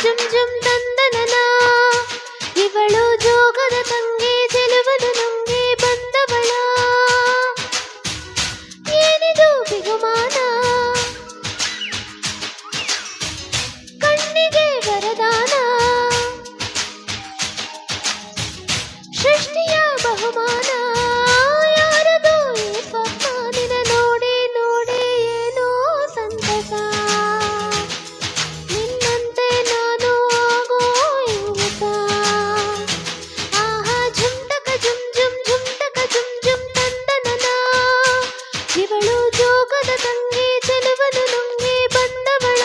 ಜುಮ್ ಜುಮ್ ತಂದನನ ಇವಳು ಜೋಗದ ತಂಗಿ ಚೆಲುವನು ನುಂಗಿ ಬಂದವಳ ಏನಿದು ಬಿಗುಮಾನ ಕಣ್ಣಿಗೆ ವರದಾನ ಸೃಷ್ಟಿಯ ಬಹುಮಾನ ಯಾರದು ಈ ಸ್ವಪ್ನ ನಿನ ನೋಡಿ ನೋಡಿ ಏನೋ ಸಂತಸ ನಿನ್ನಂತೆ ನಾನು ಆಗೋ ಇಂಗಿತ ಆಹಾ ಝುಮ್ಟಕ ಜುಮ್ ಜುಮ್ ಝುಮ್ಟಕ ಜುಮ್ ಜುಮ್ ತಂದನನ ಇವಳು ಜೋಗದ ತಂಗಿ ಚೆಲುವನು ನುಂಗಿ ಬಂದವಳ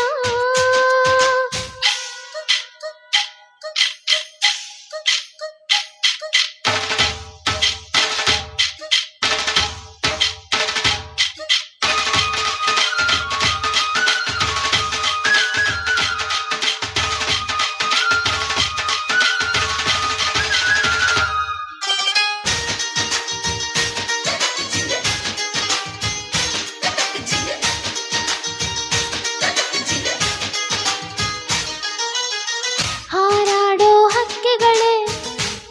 ಹಾರಾಡೋ ಹಕ್ಕಿಗಳೇ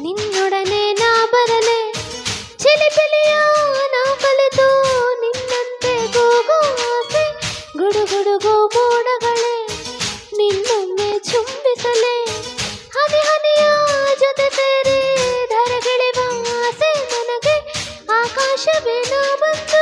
ನಿನ್ನೊಡನೆ ನಾ ಬರಲೆ ಚಿಲಿಪಿಲಿಯ ನಾ ಕಲಿತು ನಿನ್ನಂತೆ ಕೂಗೋ ಆಸೆ ಗುಡುಗುಡುಗೋ ಮೋಡಗಳೇ ನಿನ್ನೊಮ್ಮೆ ಚುಂಬಿಸಲೆ ಹನಿ ಹನಿಯ ಜೊತೆ ಸೇರಿ ಧರೆಗಿಳಿವ ಆಸೆ ನನಗೆ ಆಕಾಶವೇ ನಾ ಬಂದೆ